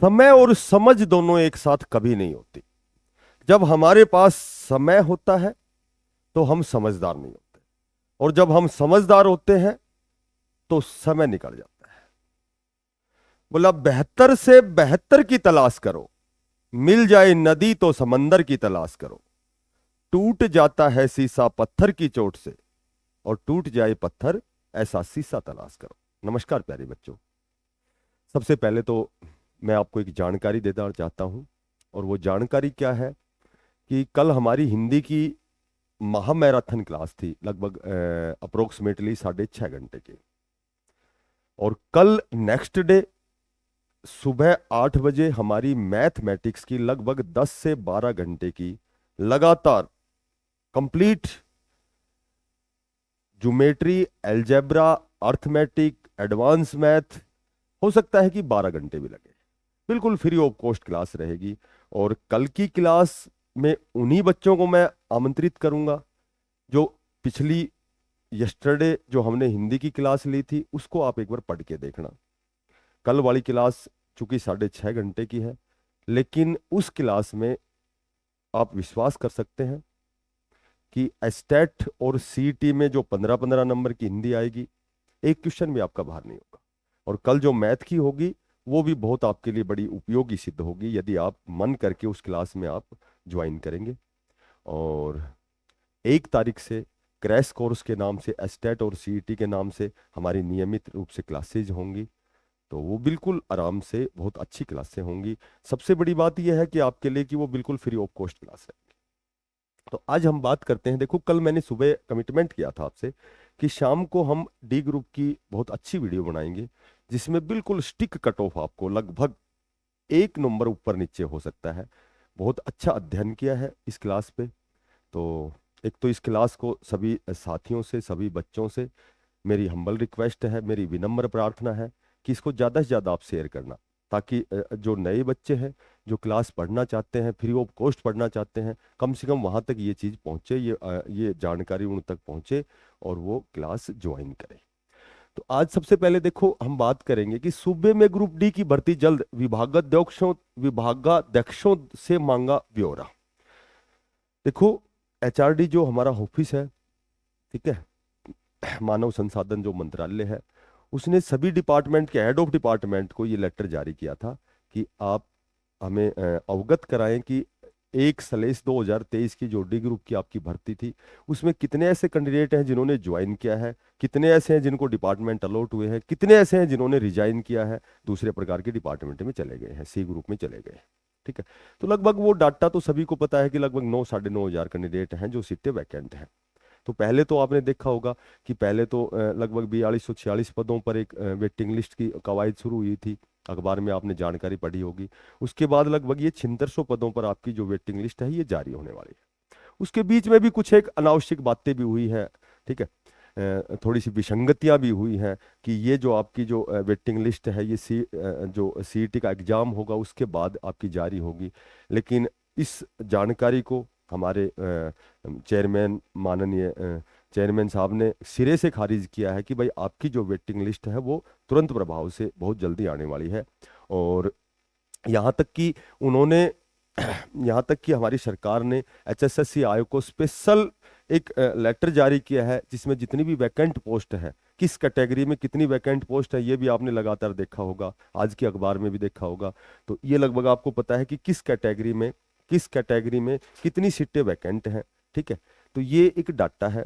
समय और समझ दोनों एक साथ कभी नहीं होती। जब हमारे पास समय होता है तो हम समझदार नहीं होते, और जब हम समझदार होते हैं तो समय निकल जाता है। बोला, बेहतर से बेहतर की तलाश करो, मिल जाए नदी तो समंदर की तलाश करो। टूट जाता है शीशा पत्थर की चोट से, और टूट जाए पत्थर ऐसा शीशा तलाश करो। नमस्कार प्यारे बच्चों। सबसे पहले तो मैं आपको एक जानकारी देना चाहता हूं, और वो जानकारी क्या है कि कल हमारी हिंदी की महामैराथन क्लास थी, लगभग अप्रोक्सीमेटली 6.5 घंटे की। और कल नेक्स्ट डे सुबह 8 बजे हमारी मैथमेटिक्स की लगभग 10 से 12 घंटे की लगातार complete geometry, algebra, arithmetic, advance math, हो सकता है कि 12 घंटे भी लगे, बिल्कुल फ्री ऑफ कॉस्ट क्लास रहेगी। और कल की क्लास में उन्हीं बच्चों को मैं आमंत्रित करूंगा जो पिछली यस्टरडे जो हमने हिंदी की क्लास ली थी उसको आप एक बार पढ़ के देखना। कल वाली क्लास चूंकि 6.5 घंटे की है, लेकिन उस क्लास में आप विश्वास कर सकते हैं कि एस्टेट और सीईटी में जो 15-15 नंबर की हिंदी आएगी, एक क्वेश्चन भी आपका बाहर नहीं होगा। और कल जो मैथ की होगी वो भी बहुत आपके लिए बड़ी उपयोगी सिद्ध होगी, यदि आप मन करके उस क्लास में आप ज्वाइन करेंगे। और 1 तारीख से क्रैश कोर्स के नाम से, एस्टेट और सीईटी के नाम से हमारी नियमित रूप से क्लासेज होंगी, तो वो बिल्कुल आराम से बहुत अच्छी क्लासें होंगी। सबसे बड़ी बात यह है कि आपके लिए कि वो बिल्कुल फ्री ऑफ कॉस्ट क्लास है। तो आज हम बात करते हैं, देखो कल मैंने सुबह कमिटमेंट किया था आपसे कि शाम को हम डी ग्रुप की बहुत अच्छी वीडियो बनाएंगे, जिसमें बिल्कुल स्टिक कट ऑफ आपको लगभग 1 नंबर ऊपर नीचे हो सकता है। बहुत अच्छा अध्ययन किया है इस क्लास पे। तो एक तो इस क्लास को सभी साथियों से, सभी बच्चों से मेरी हम्बल रिक्वेस्ट है, मेरी विनम्र प्रार्थना है कि इसको ज़्यादा से ज़्यादा आप शेयर करना, ताकि जो नए बच्चे हैं जो क्लास पढ़ना चाहते हैं, फ्री ऑफ कॉस्ट पढ़ना चाहते हैं, कम से कम वहाँ तक ये चीज़ पहुँचे, ये जानकारी उन तक पहुँचे और वो क्लास ज्वाइन करें। तो आज सबसे पहले देखो हम बात करेंगे कि सूबे में ग्रुप डी की भर्ती जल्द, विभागाध्यक्षों से मांगा ब्यौरा। देखो एचआरडी जो हमारा ऑफिस है, ठीक है, मानव संसाधन जो मंत्रालय है, उसने सभी डिपार्टमेंट के हेड ऑफ डिपार्टमेंट को ये लेटर जारी किया था कि आप हमें अवगत कराएं कि 1/2023 की जो डी ग्रुप की आपकी भर्ती थी उसमें कितने ऐसे कैंडिडेट हैं जिन्होंने ज्वाइन किया है, कितने ऐसे हैं जिनको डिपार्टमेंट अलॉट हुए हैं, कितने ऐसे हैं जिन्होंने रिजाइन किया है, दूसरे प्रकार के डिपार्टमेंट में चले गए हैं, सी ग्रुप में चले गए हैं। ठीक है। तो लगभग वो डाटा तो सभी को पता है कि लगभग 9-9.5 हजार कैंडिडेट हैं जो सीटें वैकेंट हैं। तो पहले तो आपने देखा होगा कि पहले तो लगभग 4246 पदों पर एक वेटिंग लिस्ट की कवायद शुरू हुई थी, अखबार में आपने जानकारी पढ़ी होगी। उसके बाद लगभग ये 7600 पदों पर आपकी जो वेटिंग लिस्ट है ये जारी होने वाली है। उसके बीच में भी कुछ एक अनावश्यक बातें भी हुई है, ठीक है, थोड़ी सी विसंगतियां भी हुई हैं कि ये जो आपकी जो वेटिंग लिस्ट है ये जो सीईटी का एग्जाम होगा उसके बाद आपकी जारी होगी। लेकिन इस जानकारी को हमारे चेयरमैन, माननीय चेयरमैन साहब ने सिरे से खारिज किया है कि भाई आपकी जो वेटिंग लिस्ट है वो तुरंत प्रभाव से बहुत जल्दी आने वाली है। और यहाँ तक कि उन्होंने यहाँ तक कि हमारी सरकार ने एचएसएससी आयोग को स्पेशल एक लेटर जारी किया है जिसमें जितनी भी वैकेंट पोस्ट है, किस कैटेगरी में कितनी वैकेंट पोस्ट है, ये भी आपने लगातार देखा होगा, आज के अखबार में भी देखा होगा। तो ये लगभग आपको पता है कि किस कैटेगरी में कितनी सीटें वैकेंट हैं। ठीक है। तो ये एक डाटा है,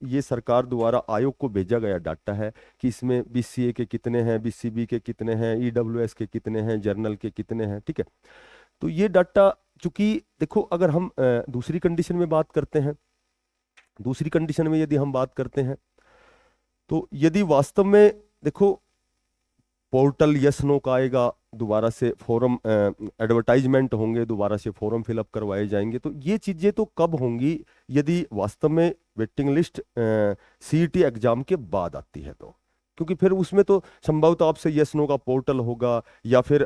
ये सरकार द्वारा आयोग को भेजा गया डाटा है कि इसमें बीसीए के कितने हैं, बीसीबी के कितने हैं, ईडब्ल्यूएस के कितने हैं, जर्नल के कितने हैं। ठीक है। तो ये डाटा, चूंकि देखो अगर हम दूसरी कंडीशन में बात करते हैं, दूसरी कंडीशन में यदि हम बात करते हैं तो यदि वास्तव में देखो पोर्टल यस नो का आएगा, दोबारा से फॉर्म एडवर्टाइजमेंट होंगे, दोबारा से फॉर्म फिलअप करवाए जाएंगे, तो ये चीजें तो कब होंगी यदि वास्तव में वेटिंग लिस्ट सीईटी एग्जाम के बाद आती है तो, क्योंकि फिर उसमें तो संभवतः आपसे यस नो का पोर्टल होगा, या फिर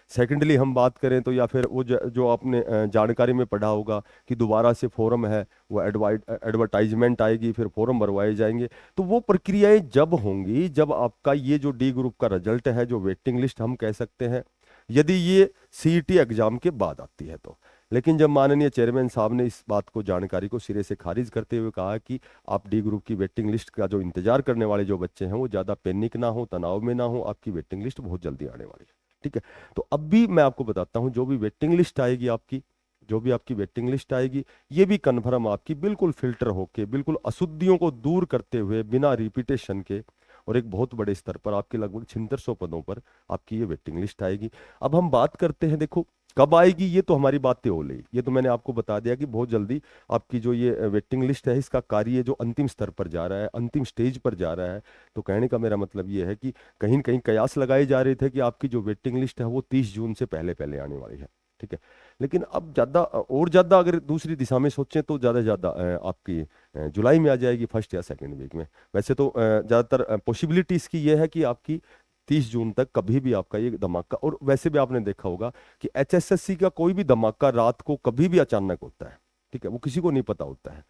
सेकेंडली हम बात करें तो या फिर वो जो आपने जानकारी में पढ़ा होगा कि दोबारा से फॉर्म है वो एडवर्टाइजमेंट आएगी, फिर फॉर्म भरवाए जाएंगे। तो वो प्रक्रियाएं जब होंगी जब आपका ये जो डी ग्रुप का रिजल्ट है, जो वेटिंग लिस्ट हम कह सकते हैं, यदि ये सीईटी एग्जाम के बाद आती है तो। लेकिन जब माननीय चेयरमैन साहब ने इस बात को, जानकारी को सिरे से खारिज करते हुए कहा कि आप डी ग्रुप की वेटिंग लिस्ट का जो इंतजार करने वाले जो बच्चे हैं वो ज़्यादा पैनिक ना हो, तनाव में ना हो, आपकी वेटिंग लिस्ट बहुत जल्दी आने वाली है। ठीक है, तो अब भी मैं आपको बताता हूँ, जो भी वेटिंग लिस्ट आएगी आपकी, जो भी आपकी वेटिंग लिस्ट आएगी, ये भी कन्फर्म आपकी बिल्कुल फिल्टर होके, बिल्कुल अशुद्धियों को दूर करते हुए, बिना रिपीटेशन के, और एक बहुत बड़े स्तर पर आपके लगभग 7600 पदों पर आपकी ये वेटिंग लिस्ट आएगी। अब हम बात करते हैं, देखो कब आएगी, ये तो हमारी बातें हो रही, ये तो मैंने आपको बता दिया कि बहुत जल्दी आपकी जो ये वेटिंग लिस्ट है, इसका कार्य जो अंतिम स्तर पर जा रहा है, अंतिम स्टेज पर जा रहा है। तो कहने का मेरा मतलब ये है कि कहीं न कहीं कयास लगाए जा रहे थे कि आपकी जो वेटिंग लिस्ट है वो 30 जून से पहले पहले आने वाली है। ठीक है, लेकिन अब ज़्यादा और ज़्यादा अगर दूसरी दिशा में सोचें तो ज़्यादा से ज़्यादा आपकी जुलाई में आ जाएगी, फर्स्ट या सेकेंड वीक में। वैसे तो ज़्यादातर पॉसिबिलिटी इसकी ये है कि आपकी 30 जून तक कभी भी आपका ये धमाका, और वैसे भी आपने देखा होगा कि एचएसएससी का कोई भी धमाका रात को कभी भी अचानक होता है। ठीक है, वो किसी को नहीं पता होता है।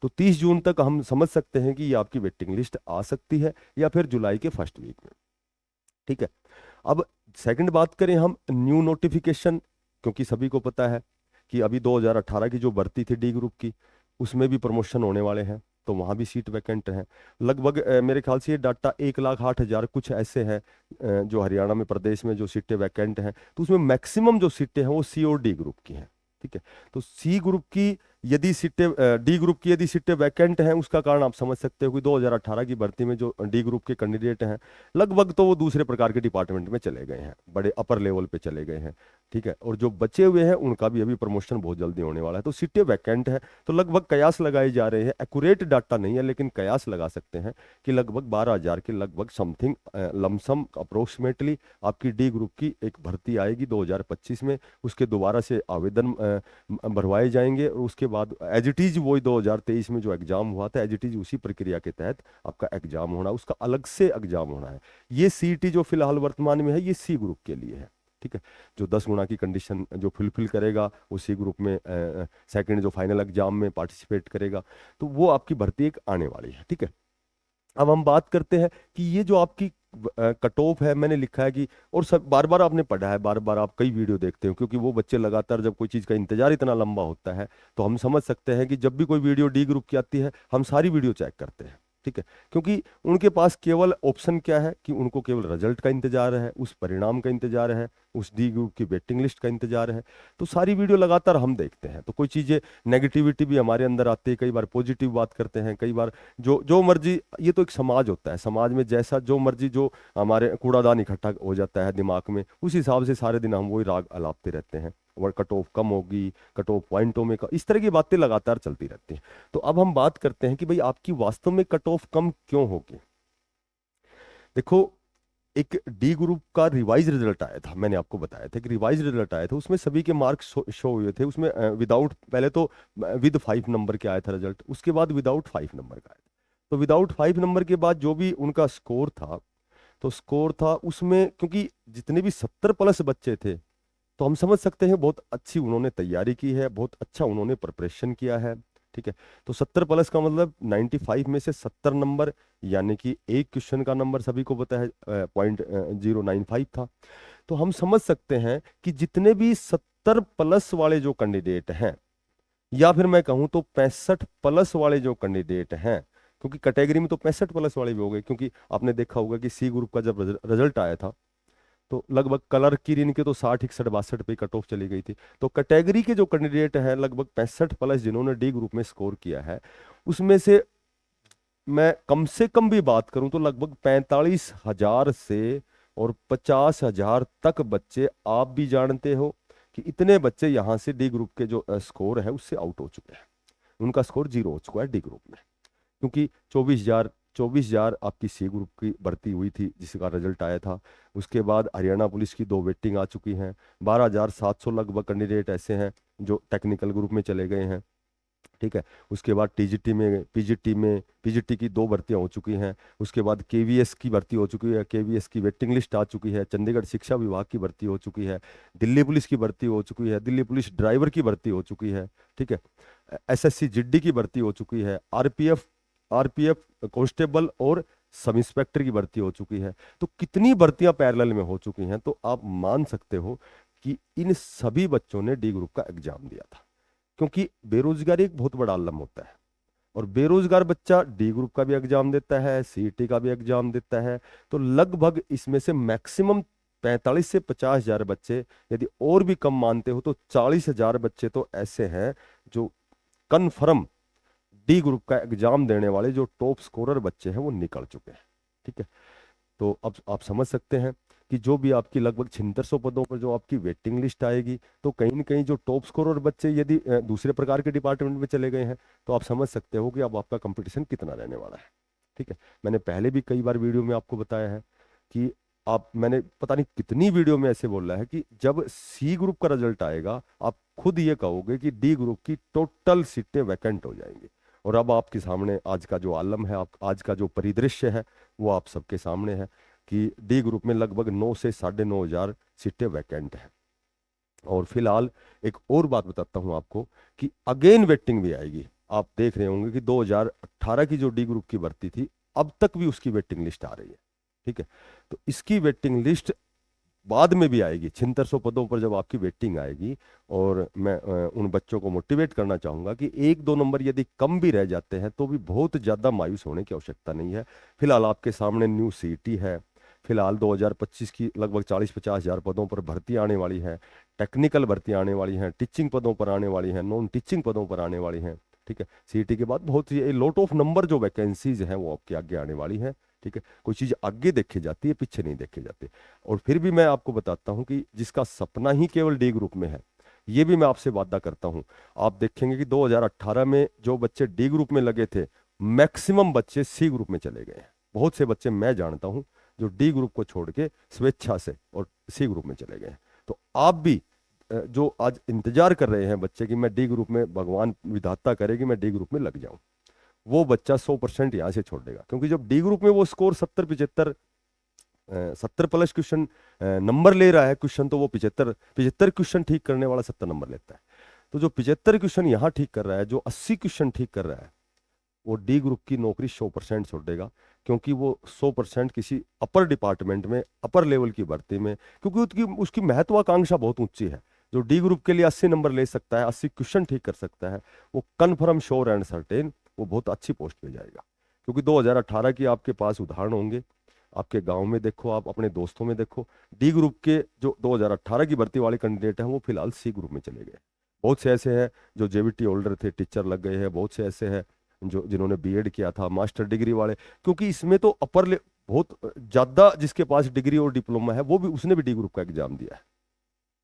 तो 30 जून तक हम समझ सकते हैं कि ये आपकी वेटिंग लिस्ट आ सकती है, या फिर जुलाई के फर्स्ट वीक में। ठीक है, अब सेकंड बात करें हम न्यू नोटिफिकेशन, क्योंकि सभी को पता है कि अभी 2018 की जो भर्ती थी डी ग्रुप की, उसमें भी प्रमोशन होने वाले हैं, तो वहाँ भी सीट वैकेंट हैं। लगभग मेरे ख्याल से ये डाटा 1,08,000 कुछ ऐसे हैं जो हरियाणा में, प्रदेश में जो सीटें वैकेंट हैं, तो उसमें मैक्सिमम जो सीटें हैं वो सी और डी ग्रुप की हैं। ठीक है, तो सी ग्रुप की यदि सीटें, डी ग्रुप की यदि सीटें वैकेंट हैं, उसका कारण आप समझ सकते हो कि 2018 की भर्ती में जो डी ग्रुप के कैंडिडेट हैं, लगभग तो वो दूसरे प्रकार के डिपार्टमेंट में चले गए हैं, बड़े अपर लेवल पे चले गए हैं। ठीक है, और जो बचे हुए हैं उनका भी अभी प्रमोशन बहुत जल्दी होने वाला है, तो सीटें वैकेंट है। तो लगभग कयास लगाए जा रहे हैं, एक्यूरेट डाटा नहीं है लेकिन कयास लगा सकते हैं कि लगभग 12,000 के लगभग समथिंग लमसम अप्रोक्सीमेटली आपकी डी ग्रुप की एक भर्ती आएगी 2025 में। उसके दोबारा से आवेदन भरवाए जाएंगे, और उसके बाद एज इट इज वही 2023 में जो एग्जाम हुआ था, एज इट इज उसी प्रक्रिया के तहत आपका एग्जाम होना, उसका अलग से एग्जाम होना है। ये सीईटी जो फिलहाल वर्तमान में है, ये सी ग्रुप के लिए है। ठीक है, जो 10 गुना की कंडीशन जो फुलफिल करेगा वो सी ग्रुप में सेकंड जो फाइनल एग्जाम में पार्टिसिपेट करेगा, तो वो आपकी भर्ती एक आने वाली है। ठीक है, अब हम बात करते हैं कि ये जो आपकी कट ऑफ है, मैंने लिखा है कि, और सब बार बार आपने पढ़ा है, बार बार आप कई वीडियो देखते हो, क्योंकि वो बच्चे लगातार जब कोई चीज़ का इंतजार इतना लंबा होता है, तो हम समझ सकते हैं कि जब भी कोई वीडियो डी ग्रुप की आती है, हम सारी वीडियो चेक करते हैं। ठीक है, क्योंकि उनके पास केवल ऑप्शन क्या है कि उनको केवल रिजल्ट का इंतजार है, उस परिणाम का इंतजार है, उस डी ग्रुप की वेटिंग लिस्ट का इंतजार है। तो सारी वीडियो लगातार हम देखते हैं, तो कोई चीज़ें नेगेटिविटी भी हमारे अंदर आती है, कई बार पॉजिटिव बात करते हैं, कई बार जो जो मर्जी, ये तो एक समाज होता है, समाज में जैसा जो मर्जी जो हमारे कूड़ादान इकट्ठा हो जाता है दिमाग में, उस हिसाब से सारे दिन हम वही राग अलापते रहते हैं, और कट ऑफ कम होगी, कट ऑफ पॉइंटों में इस तरह की बातें लगातार चलती रहती हैं। तो अब हम बात करते हैं कि भाई आपकी वास्तव में कट ऑफ कम क्यों होगी। देखो, एक डी ग्रुप का रिवाइज रिजल्ट आया था, मैंने आपको बताया था कि रिवाइज रिजल्ट आया था, उसमें सभी के मार्क्स शो हुए थे। उसमें विदाउट, पहले तो विद 5 नंबर के आया था रिजल्ट, उसके बाद विदाउट 5 नंबर का आया था। तो विदाउट 5 नंबर के बाद जो भी उनका स्कोर था, तो स्कोर था उसमें, क्योंकि जितने भी 70 प्लस बच्चे थे, तो हम समझ सकते हैं बहुत अच्छी उन्होंने तैयारी की है, बहुत अच्छा उन्होंने प्रिपरेशन किया है। ठीक है, तो 70 प्लस का मतलब 95 में से 70 नंबर, यानी कि एक क्वेश्चन का नंबर सभी को पता है 0.095 था। तो हम समझ सकते हैं कि जितने भी 70 प्लस वाले जो कैंडिडेट हैं, या फिर मैं कहूं तो 65 प्लस वाले जो कैंडिडेट हैं, क्योंकि कैटेगरी में तो 65 प्लस वाले भी हो गए, क्योंकि आपने देखा होगा कि सी ग्रुप का जब रिजल्ट आया था, तो लगभग कलर की रिन के तो 60, 61, 62 पे कट ऑफ चली गई थी। तो कैटेगरी के जो कैंडिडेट हैं लगभग 65 प्लस जिन्होंने डी ग्रुप में स्कोर किया है, उसमें से मैं कम से कम भी बात करूं तो लगभग 45,000 से और 50,000 तक बच्चे, आप भी जानते हो कि इतने बच्चे यहाँ से डी ग्रुप के जो स्कोर है उससे आउट हो चुके हैं, उनका स्कोर 0 हो चुका है डी ग्रुप में। क्योंकि 24,000 आपकी सी ग्रुप की भर्ती हुई थी जिसका रिजल्ट आया था। उसके बाद हरियाणा पुलिस की 2 वेटिंग आ चुकी हैं, 12,700 लगभग कैंडिडेट ऐसे हैं जो टेक्निकल ग्रुप में चले गए हैं। ठीक है, उसके बाद पीजीटी की 2 भर्तियां हो चुकी हैं। उसके बाद केवीएस की भर्ती हो चुकी है, केवीएस की वेटिंग लिस्ट आ चुकी है। चंडीगढ़ शिक्षा विभाग की भर्ती हो चुकी है, दिल्ली पुलिस की भर्ती हो चुकी है, दिल्ली पुलिस ड्राइवर की भर्ती हो चुकी है। ठीक है, एसएससी जीडी की भर्ती हो चुकी है, आरपीएफ कांस्टेबल और सब इंस्पेक्टर की भर्ती हो चुकी है, तो कितनी भर्तियां पैरेलल में हो चुकी हैं, तो आप मान सकते हो कि इन सभी बच्चों ने डी ग्रुप का एग्जाम दिया था। क्योंकि बेरोजगारी एक बहुत बड़ा आलम होता है, और बेरोजगार बच्चा डी ग्रुप का भी एग्जाम देता है, सीईटी का भी एग्जाम देता है, तो लगभग इसमें से मैक्सिमम 45 से 50 हजार बच्चे, यदि और भी कम मानते हो तो 40 हजार बच्चे तो ऐसे हैं जो कन्फर्म डी ग्रुप का एग्जाम देने वाले जो टॉप स्कोरर बच्चे हैं वो निकल चुके हैं। ठीक है, तो अब आप समझ सकते हैं कि जो भी आपकी लगभग 7600 पदों पर जो आपकी वेटिंग लिस्ट आएगी, तो कहीं ना कहीं जो टॉप स्कोरर बच्चे यदि दूसरे प्रकार के डिपार्टमेंट में चले गए हैं, तो आप समझ सकते हो कि अब आपका कंपटीशन कितना रहने वाला है। ठीक है, मैंने पहले भी कई बार वीडियो में आपको बताया है कि मैंने पता नहीं कितनी वीडियो में ऐसे बोला है कि जब सी ग्रुप का रिजल्ट आएगा, आप खुद ये कहोगे कि डी ग्रुप की टोटल सीटें वैकेंट हो जाएंगी। और अब आपके सामने आज का जो आलम है, आज का जो परिदृश्य है, वो आप सबके सामने है कि डी ग्रुप में लगभग 9 से 9,500 सीटें वैकेंट हैं। और फिलहाल एक और बात बताता हूं आपको कि अगेन वेटिंग भी आएगी। आप देख रहे होंगे कि 2018 की जो डी ग्रुप की भर्ती थी, अब तक भी उसकी वेटिंग लिस्ट आ रही है। ठीक है, तो इसकी वेटिंग लिस्ट बाद में भी आएगी। 7600 पदों पर जब आपकी वेटिंग आएगी, और मैं उन बच्चों को मोटिवेट करना चाहूंगा कि 1-2 नंबर यदि कम भी रह जाते हैं तो भी बहुत ज़्यादा मायूस होने की आवश्यकता नहीं है। फिलहाल आपके सामने न्यू सीईटी है, फिलहाल 2025 की लगभग 40-50 हजार पदों पर भर्ती आने वाली है, टेक्निकल भर्ती आने वाली है, टीचिंग पदों पर आने वाली है, नॉन टीचिंग पदों पर आने वाली हैं। ठीक है, सीईटी के बाद बहुत सी लॉट ऑफ नंबर जो वैकेंसीज हैं वो आपके आगे आने वाली हैं। ठीक है, कोई चीज़ आगे देखी जाती है, पीछे नहीं देखी जाती। और फिर भी मैं आपको बताता हूं कि जिसका सपना ही केवल डी ग्रुप में है, ये भी मैं आपसे वादा करता हूं, आप देखेंगे कि 2018 में जो बच्चे डी ग्रुप में लगे थे, मैक्सिमम बच्चे सी ग्रुप में चले गए हैं। बहुत से बच्चे मैं जानता हूं जो डी ग्रुप को छोड़ के स्वेच्छा से और सी ग्रुप में चले गए हैं। तो आप भी जो आज इंतजार कर रहे हैं बच्चे कि मैं डी ग्रुप में, भगवान विधाता करे कि मैं डी ग्रुप में लग जाऊं, वो बच्चा 100% यहाँ से छोड़ देगा। क्योंकि जब डी ग्रुप में वो स्कोर 70 प्लस क्वेश्चन नंबर ले रहा है क्वेश्चन, तो वो 75 क्वेश्चन ठीक करने वाला 70 नंबर लेता है। तो जो 75 क्वेश्चन यहाँ ठीक कर रहा है, जो 80 क्वेश्चन ठीक कर रहा है, वो डी ग्रुप की नौकरी 100% छोड़ देगा। क्योंकि वो 100% किसी अपर डिपार्टमेंट में, अपर लेवल की भर्ती में, क्योंकि उसकी महत्वाकांक्षा बहुत ऊंची है। जो डी ग्रुप के लिए 80 नंबर ले सकता है, 80 क्वेश्चन ठीक कर सकता है, वो कन्फर्म श्योर एंड सर्टेन वो बहुत अच्छी पोस्ट पे जाएगा। क्योंकि 2018 की आपके पास उदाहरण होंगे, आपके गांव में देखो, आप अपने दोस्तों में देखो, डी ग्रुप के जो 2018 की भर्ती वाले कैंडिडेट हैं वो फिलहाल सी ग्रुप में चले गए। बहुत से ऐसे हैं जो जेबीटी होल्डर थे, टीचर लग गए हैं। बहुत से ऐसे हैं जो जिन्होंने बीएड किया था, मास्टर डिग्री वाले, क्योंकि इसमें तो बहुत ज्यादा जिसके पास डिग्री और डिप्लोमा है, वो भी, उसने भी डी ग्रुप का एग्जाम दिया है।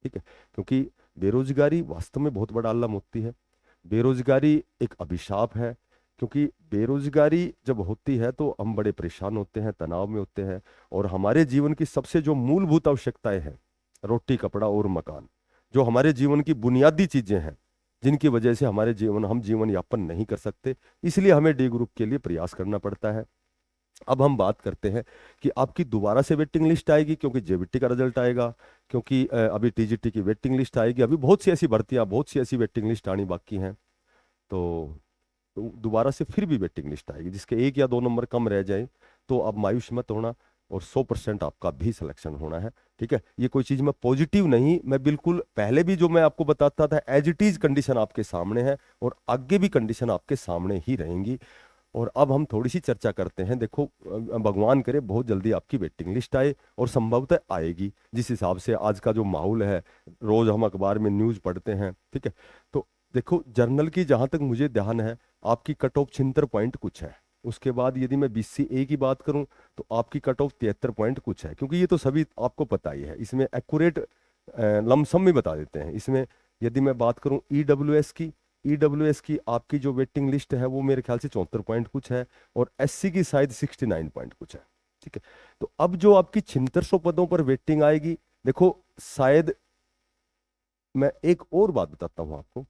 ठीक है, क्योंकि बेरोजगारी वास्तव में बहुत बड़ा आलम होती है। बेरोजगारी एक अभिशाप है, क्योंकि बेरोजगारी जब होती है तो हम बड़े परेशान होते हैं, तनाव में होते हैं, और हमारे जीवन की सबसे जो मूलभूत आवश्यकताएं हैं, रोटी कपड़ा और मकान, जो हमारे जीवन की बुनियादी चीजें हैं, जिनकी वजह से हम जीवन यापन नहीं कर सकते, इसलिए हमें डी ग्रुप के लिए प्रयास करना पड़ता है। अब हम बात करते हैं कि आपकी दोबारा से वेटिंग लिस्ट आएगी, क्योंकि जेबीटी का रिजल्ट आएगा, क्योंकि अभी टीजीटी की वेटिंग लिस्ट आएगी, अभी बहुत सी ऐसी भर्तियां, बहुत सी ऐसी वेटिंग लिस्ट आनी बाकी हैं। तो दोबारा से फिर भी वेटिंग लिस्ट आएगी, जिसके 1 या 2 नंबर कम रह जाए तो अब मायूस मत होना, और 100% आपका भी सिलेक्शन होना है। ठीक है, ये कोई चीज़ मैं पॉजिटिव नहीं, मैं बिल्कुल पहले भी जो मैं आपको बताता था एज इट इज कंडीशन आपके सामने है, और आगे भी कंडीशन आपके सामने ही रहेंगी। और अब हम थोड़ी सी चर्चा करते हैं। देखो, भगवान करे बहुत जल्दी आपकी वेटिंग लिस्ट आए, और संभवतः आएगी। जिस हिसाब से आज का जो माहौल है, रोज हम अखबार में न्यूज पढ़ते हैं। ठीक है, तो देखो, जर्नल की जहां तक मुझे ध्यान है, आपकी कट ऑफ 76 पॉइंट कुछ है। उसके बाद यदि मैं BCA की बात करूं तो आपकी कट ऑफ 73 पॉइंट कुछ है। क्योंकि ये तो सभी आपको पता ही है, इसमें एक्यूरेट लमसम में बता देते हैं। इसमें यदि मैं बात करूं ईडब्ल्यूएस की आपकी जो वेटिंग लिस्ट है वो मेरे ख्याल से 74 पॉइंट कुछ है, और SC की शायद 69 पॉइंट कुछ है। ठीक है, तो अब जो आपकी 7600 पदों पर वेटिंग आएगी, देखो शायद मैं एक और बात बताता हूं आपको।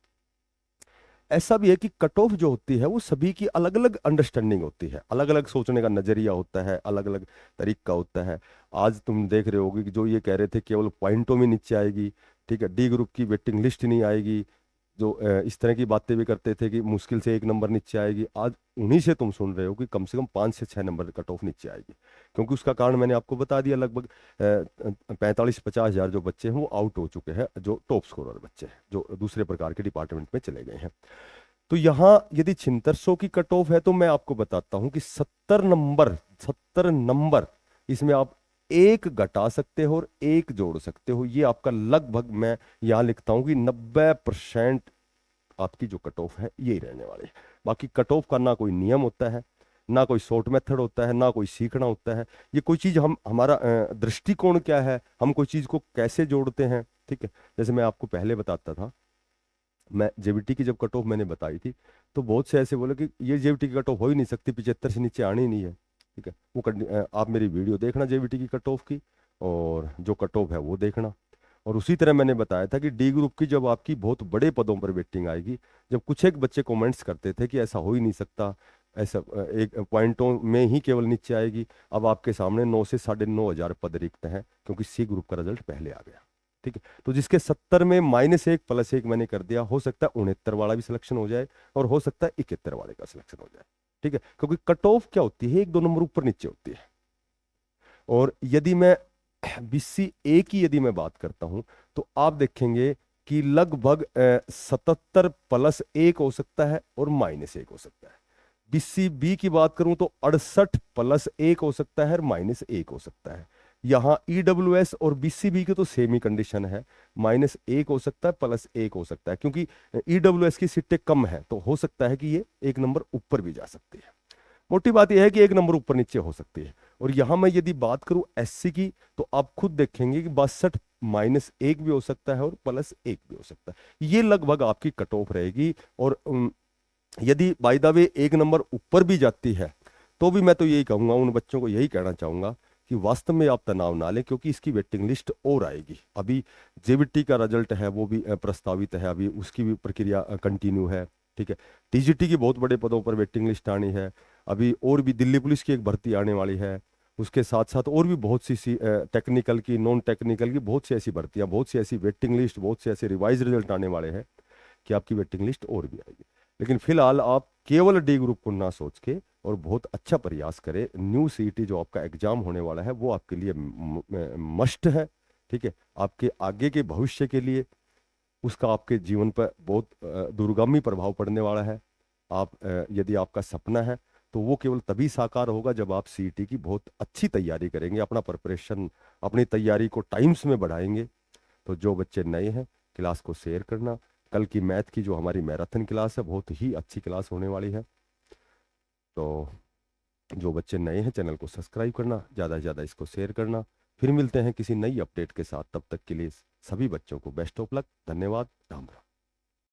ऐसा भी है कि कट ऑफ जो होती है वो सभी की अलग अलग अंडरस्टैंडिंग होती है, अलग अलग सोचने का नजरिया होता है, अलग अलग तरीका होता है। आज तुम देख रहे होगे कि जो ये कह रहे थे केवल पॉइंटों में नीचे आएगी, ठीक है, डी ग्रुप की वेटिंग लिस्ट नहीं आएगी, जो इस तरह की बातें भी करते थे कि मुश्किल से 1 नंबर नीचे आएगी, आज उन्हीं से तुम सुन रहे हो कि कम से कम 5 से 6 नंबर कट ऑफ नीचे आएगी। क्योंकि उसका कारण मैंने आपको बता दिया, लगभग 45-50 हज़ार जो बच्चे हैं वो आउट हो चुके हैं, जो टॉप स्कोरर बच्चे हैं, जो दूसरे प्रकार के डिपार्टमेंट में चले गए हैं। तो यहाँ यदि 7600 की कट ऑफ है तो मैं आपको बताता हूं कि 70 नंबर इसमें आप एक घटा सकते हो और एक जोड़ सकते हो। ये आपका लगभग, मैं यहाँ लिखता हूं कि 90% आपकी जो कट ऑफ है यही रहने वाली है। बाकी कट ऑफ का ना कोई नियम होता है, ना कोई शॉर्ट मेथड होता है, ना कोई सीखना होता है। ये कोई चीज़ हम, हमारा दृष्टिकोण क्या है, हम कोई चीज़ को कैसे जोड़ते हैं। ठीक है, जैसे मैं आपको पहले बताता था, मैं जेबीटी की जब कट ऑफ मैंने बताई थी तो बहुत से ऐसे बोले कि ये जेबीटी की कट ऑफ हो ही नहीं सकती, 75 से नीचे आनी ही नहीं है। ठीक है, वो आप मेरी वीडियो देखना जेबीटी की कट ऑफ की, और जो कट ऑफ है वो देखना। और उसी तरह मैंने बताया था कि डी ग्रुप की जब आपकी बहुत बड़े पदों पर वेटिंग आएगी, जब कुछ एक बच्चे कमेंट्स करते थे कि ऐसा हो ही नहीं सकता, ऐसा एक पॉइंटों में ही केवल नीचे आएगी, अब आपके सामने 9 से 9,500 पद रिक्त हैं, क्योंकि सी ग्रुप का रिजल्ट पहले आ गया। ठीक है, तो जिसके 70 में -1 +1 मैंने कर दिया, हो सकता है 69 वाला भी सिलेक्शन हो जाए, और हो सकता है 71 वाले का सिलेक्शन हो जाए। ठीक है, क्योंकि कट ऑफ क्या होती है, 1-2 नंबर ऊपर नीचे होती है। और यदि मैं BCA की यदि मैं बात करता हूं तो आप देखेंगे कि लगभग 77 +1 हो सकता है और -1 हो सकता है। BCB की बात करूं तो 68 +1 हो सकता है और -1 हो सकता है। यहाँ EWS और BCB की तो सेम ही कंडीशन है, -1 हो सकता है, +1 हो सकता है, क्योंकि EWS की सीटें कम है तो हो सकता है कि ये 1 नंबर ऊपर भी जा सकती है। मोटी बात यह है कि 1 नंबर ऊपर नीचे हो सकती है। और यहां मैं यदि बात करूं SC की तो आप खुद देखेंगे कि 62 -1 भी हो सकता है और +1 भी हो सकता है। ये लगभग आपकी कट ऑफ रहेगी। और यदि बाय द वे 1 नंबर ऊपर भी जाती है तो भी मैं तो यही कहूंगा, उन बच्चों को यही कहना चाहूंगा कि वास्तव में आप तनाव ना लें, क्योंकि इसकी वेटिंग लिस्ट और आएगी। अभी जेबीटी का रिजल्ट है वो भी प्रस्तावित है, अभी उसकी भी प्रक्रिया कंटिन्यू है। ठीक है, टीजीटी की बहुत बड़े पदों पर वेटिंग लिस्ट आनी है, अभी और भी दिल्ली पुलिस की एक भर्ती आने वाली है, उसके साथ साथ और भी बहुत सी टेक्निकल की, नॉन टेक्निकल की बहुत सी ऐसी भर्तियां, बहुत सी ऐसी वेटिंग लिस्ट, बहुत से ऐसे रिवाइज रिजल्ट आने वाले हैं कि आपकी वेटिंग लिस्ट और भी आएगी। लेकिन फिलहाल आप केवल डी ग्रुप को ना सोच के और बहुत अच्छा प्रयास करें। न्यू सीईटी जो आपका एग्जाम होने वाला है वो आपके लिए मस्ट है। ठीक है, आपके आगे के भविष्य के लिए उसका आपके जीवन पर बहुत दूरगामी प्रभाव पड़ने वाला है। आप यदि आपका सपना है तो वो केवल तभी साकार होगा जब आप सीईटी की बहुत अच्छी तैयारी करेंगे, अपना प्रिपरेशन, अपनी तैयारी को टाइम्स में बढ़ाएंगे। तो जो बच्चे नए हैं क्लास को शेयर करना। कल की मैथ की जो हमारी मैराथन क्लास है बहुत ही अच्छी क्लास होने वाली है। तो जो बच्चे नए हैं चैनल को सब्सक्राइब करना, ज़्यादा से ज़्यादा इसको शेयर करना। फिर मिलते हैं किसी नई अपडेट के साथ, तब तक के लिए सभी बच्चों को बेस्ट ऑफ लक। धन्यवाद, राम राम।